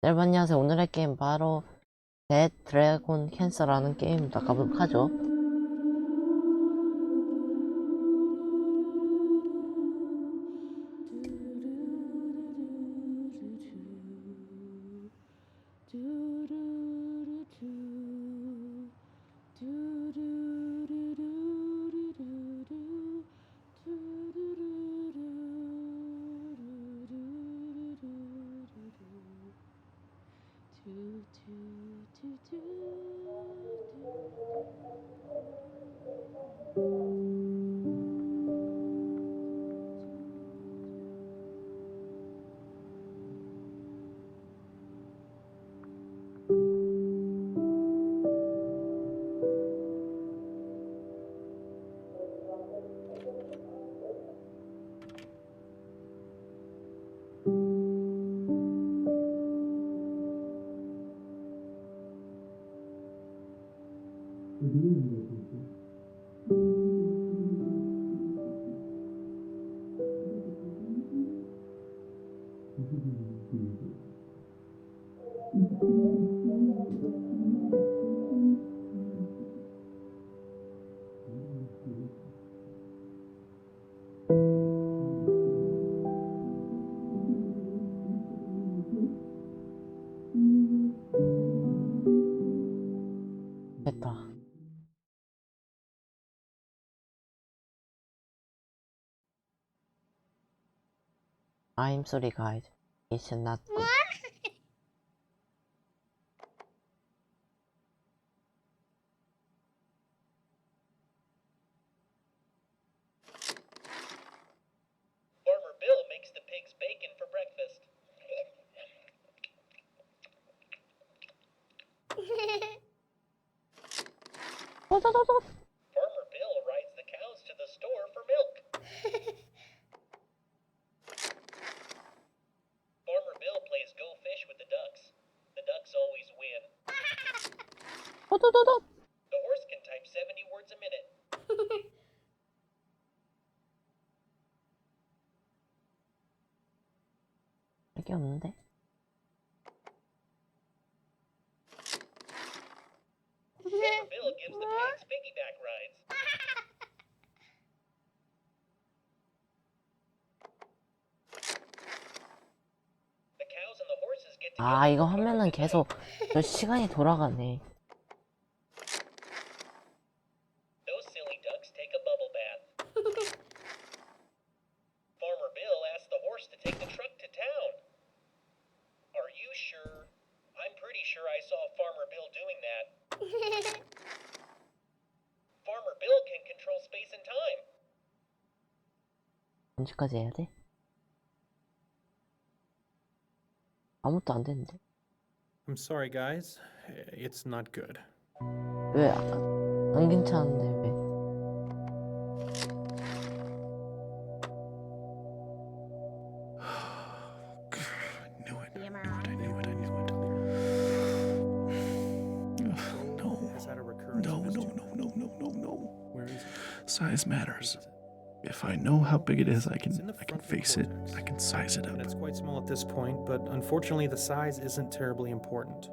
여러분 안녕하세요. 오늘의 게임 바로 드래곤 캔서라는 게임입니다. 가보도록 하죠. 됐다. I'm sorry guys. It's not good. Farmer Bill makes the pigs bacon for breakfast. Farmer Bill rides the cows to the store for milk. Farmer Bill plays go fish with the ducks. The ducks always win. The horse can type 70 words a minute. 여기 없는데? Farmer Bill gives the pigs piggyback rides. The cows and the horses get together. 아, 이거 하면은 계속 저 시간이 돌아가네. Those silly ducks take a bubble bath. Farmer Bill asks the horse to take the truck to town. Are you sure? I'm pretty sure I saw Farmer Bill doing that. Farmer Bill can control space and time. 언제까지 해야 돼? 아무것도 안 되는데. I'm sorry, guys. It's not good. 왜 안 괜찮은데 왜? I knew it. No. Where is it? Size matters. If I know how big it is, I can face it. I can size it And up. it's quite small at this point, but unfortunately the size isn't terribly important.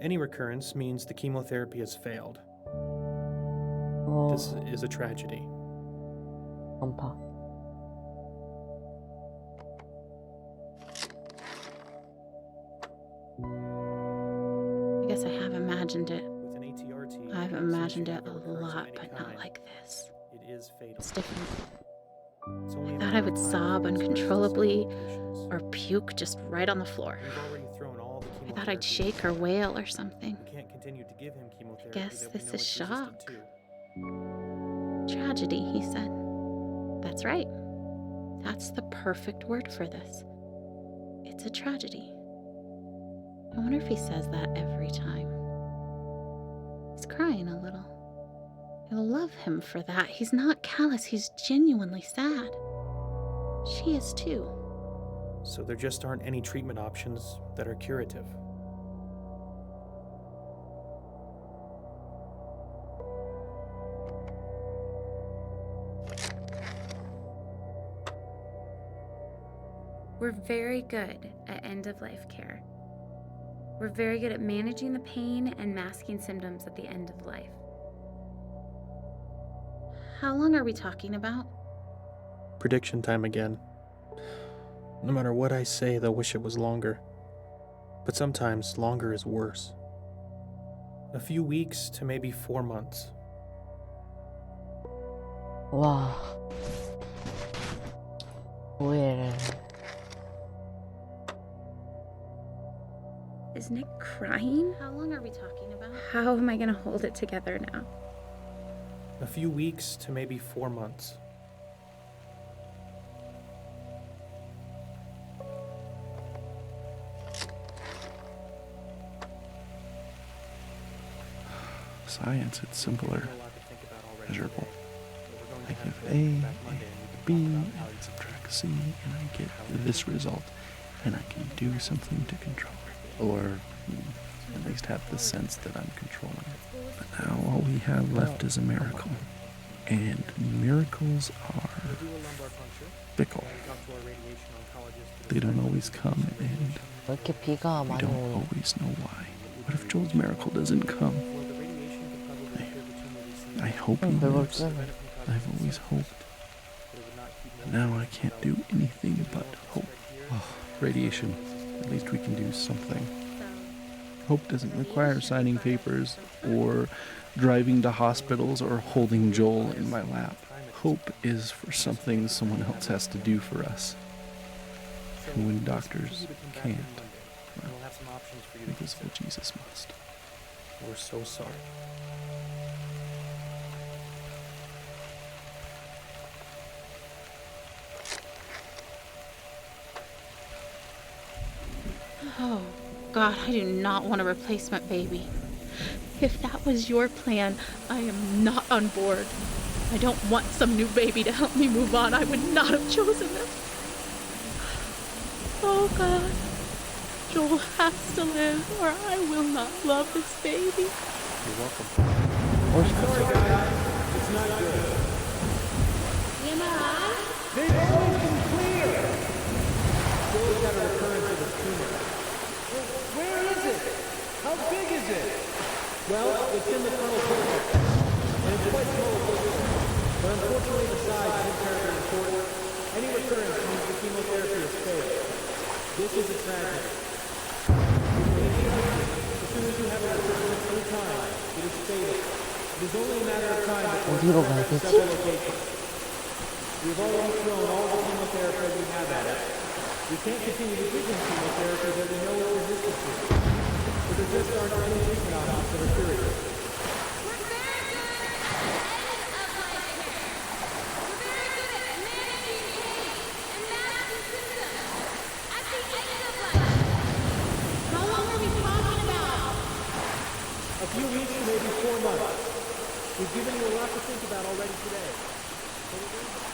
Any recurrence means the chemotherapy has failed. This is a tragedy. 전파. I guess I have imagined it. With an ATRT, I've since imagined you it have a recurrence of lot, any but not kind, like this. it is fatal. It's different. It's only I a thought I matter would of time sob before it spreads to uncontrollably several locations. or puke just right on the floor. We've already thrown all the I chemotherapy. thought I'd shake or wail or something. We can't continue to give him chemotherapy guess that we this know is it's resistant shock. to. Tragedy, he said. That's right. That's the perfect word for this. It's a tragedy. I wonder if he says that every time. He's crying a little. I love him for that. He's not callous, he's genuinely sad. She is too. So there just aren't any treatment options that are curative. We're very good at end-of-life care. We're very good at managing the pain and masking symptoms at the end of life. How long are we talking about? Prediction time again. No matter what I say, they'll wish it was longer. But sometimes longer is worse. A few weeks to maybe 4 months. 와. 뭐해. Is Nick crying? How long are we talking about? How am I gonna hold it together now? A few weeks to maybe 4 months. Science, it's simpler, measurable. I give A, B, and subtract C, and I get this result, and I can do something to control it. Or at least have the sense that I'm controlling it. But now all we have left is a miracle. And miracles are fickle. They don't always come, and 왜 이렇게 비가 we 많이 don't 오니? always know why. What if Joel's miracle doesn't come? I hope he 그걸 lives. 쓰네. I've always hoped. But now I can't do anything but hope. Radiation. At least we can do something. Hope doesn't require signing papers or driving to hospitals or holding Joel in my lap. Hope is for something someone else has to do for us. And when doctors can't, well, because well, Jesus must. We're so sorry. Oh, God, I do not want a replacement baby. If that was your plan, I am not on board. I don't want some new baby to help me move on. I would not have chosen this. Oh, God. Joel has to live, or I will not love this baby. You're welcome. Am I? They've always been clear! Joel's got a recurrence of a tumor. Well, where is it? How big is it? Well, it's in the frontal cortex, and it's quite small at this point. But unfortunately, the size isn't terribly important. Any recurrence means the chemotherapy has failed. This is a tragedy. As soon as you have a recurrence of any kind, it is fatal. It is only a matter of time before 어디로 it 가야 affects 되지? several locations. We've already thrown all the chemotherapy we have at it. We can't continue to give them chemotherapy that we know is resistant to. But there just aren't any treatment options that are curative. We're very good at end-of-life care. We're very good at managing pain and masking symptoms at the end of life. How long are we talking about? A few weeks to maybe 4 months. We've given you a lot to think about already today. So we're going to...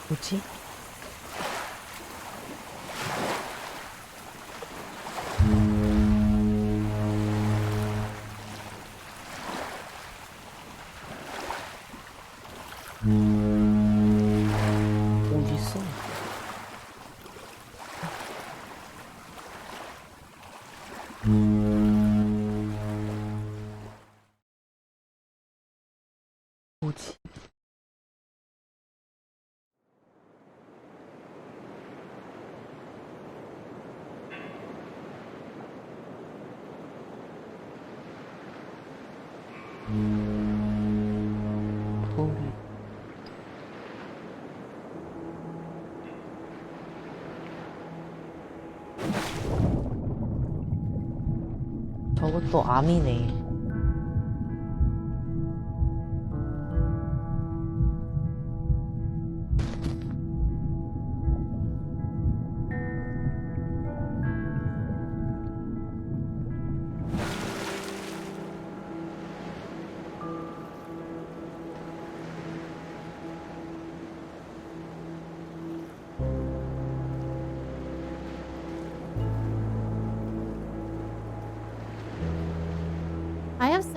뭐지? 어디 있어? 뭐지? 소리. 저것도 암이네.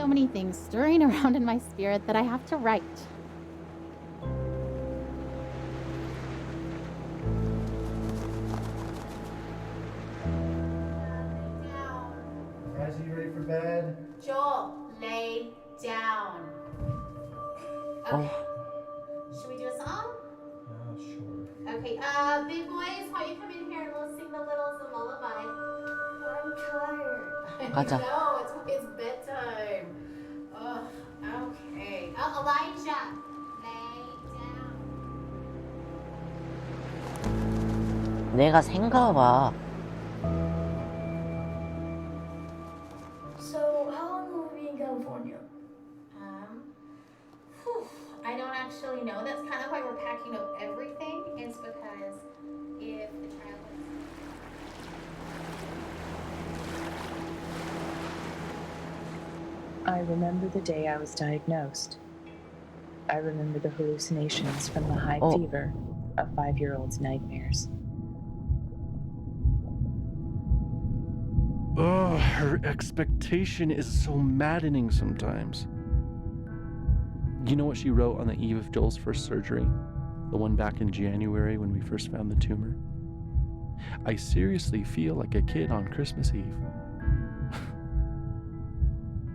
so many things stirring around in my spirit that I have to write. Guys, are you ready for bed? Joel, lay down. Okay. Should we do a song? Sure. Okay, big boys, how you come in here and we'll sing the littles a lullaby. I'm tired. 가자. No, it's bedtime. Ugh, okay. Elijah, lay down. 내가 생가 봐. So, how long will we be in California? I don't actually know. That's kind of why we're packing up everything. It's because if the child I remember the day I was diagnosed. I remember the hallucinations from the high Oh. fever of 5-year-old's nightmares. Oh, her expectation is so maddening sometimes. You know what she wrote on the eve of Joel's first surgery? The one back in January when we first found the tumor? I seriously feel like a kid on Christmas Eve.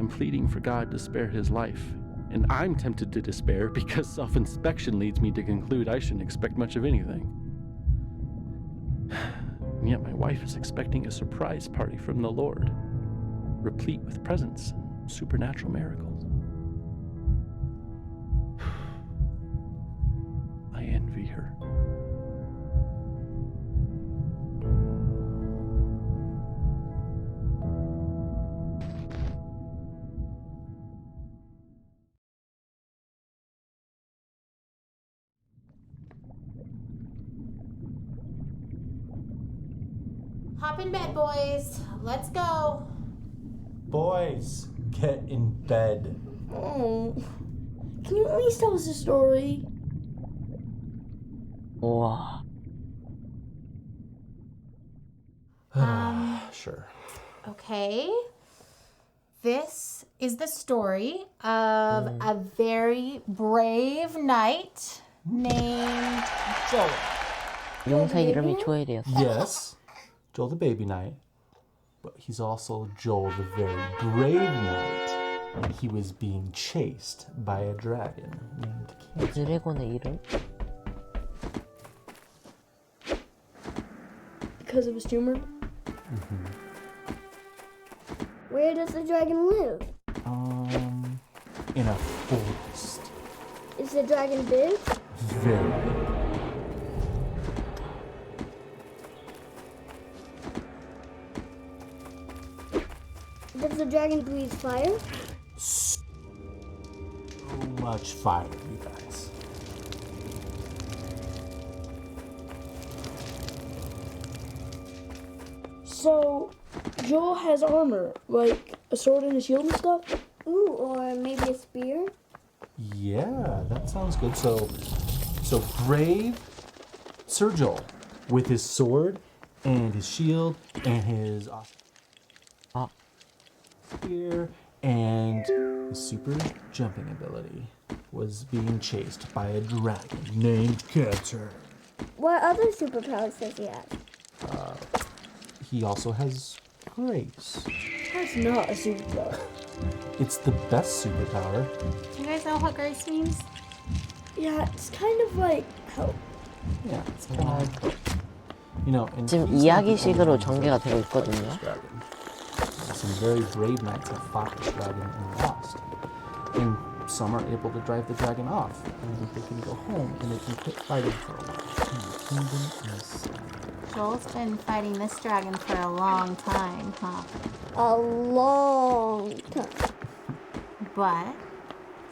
I'm pleading for God to spare his life, and I'm tempted to despair because self-inspection leads me to conclude I shouldn't expect much of anything. And yet my wife is expecting a surprise party from the Lord, replete with presents and supernatural miracles. I envy her. hop in bed, boys. Let's go. Boys, get in bed. Oh, can you at least tell us a story? 우와. Sure. Okay. This is the story of a very brave knight named Joel. 용사 이름이 조엘이었어. Yes, Joel the baby knight. But he's also Joel the very brave knight. He was being chased by a dragon named Cancer. 드래곤의 이름? Because of his tumor? Where does the dragon live? In a forest. Is the dragon big? Very big. Does the dragon breathe fire? So much fire, you guys. So, Joel has armor, like a sword and a shield and stuff? Ooh, or maybe a spear? Yeah, that sounds good. So brave Sir Joel with his sword and his shield and his spear and his super jumping ability was being chased by a dragon named Cancer. What other superpowers does he have? He also has grace. That's not a superpower. It's the best superpower. Do you guys know what grace means? Yeah, it's kind of like help. Yeah, it's kind of like, you know, and 지금 he's not the 이야기식으로 only one 전개가 who's 되고 fought this 있거든요. dragon. Some very brave knights have fought this dragon and lost. And some are able to drive the dragon off, and they can go home and they can quit fighting for a while. And the kingdom is safe. Joel's been fighting this dragon for a long time, huh? A long time. But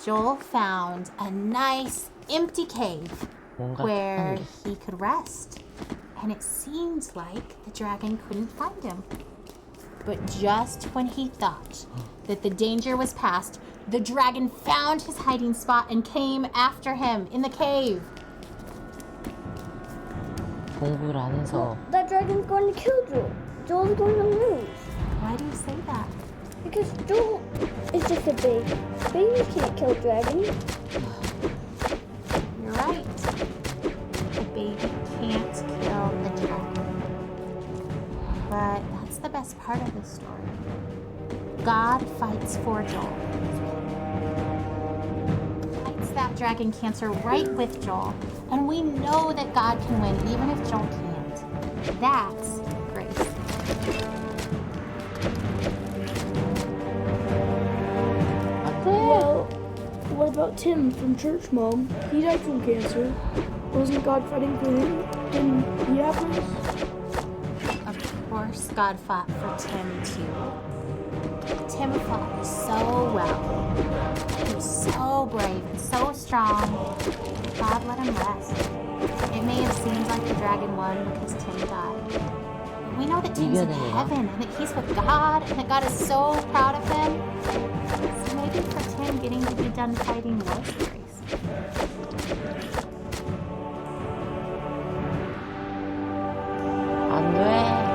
Joel found a nice empty cave 뭔가 where 특이한데. he could rest. And it seemed like the dragon couldn't find him. But just when he thought that the danger was past, the dragon found his hiding spot and came after him in the cave. 공부를 안 해서 That dragon's going to kill Joel. Joel's going to lose. Why do you say that? Because Joel is just a baby. Babies can't kill dragons. You're right. The baby can't kill the dragon. But that's the best part of this story. God fights for Joel. Fights that dragon cancer right with Joel. And we know that God can win even if Joel can't. That's grace. Well, what about Tim from Church Mom? He died from cancer. Wasn't God fighting for him? Didn't he have grace? Of course, God fought for Tim too. Tim fought so well. He was so brave and so strong. God let him rest. It may have seemed like the dragon won because Tim died. But we know that Tim's in heaven and that he's with God and that God is so proud of him. So maybe for Tim, getting to be done fighting was grace. 안 돼.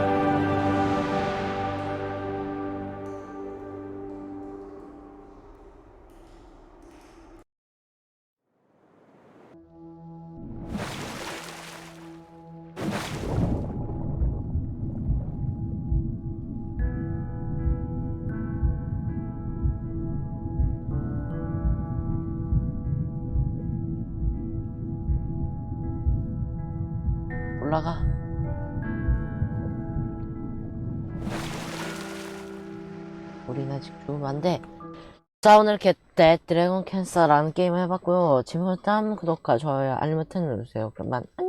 올라가. 우린 아직 죽으면 안 돼. 자, 오늘 드래곤 캔서라는 게임을 해봤고요. 지금 일단 구독과 좋아요, 알림 버튼 눌러주세요. 그러면 안녕.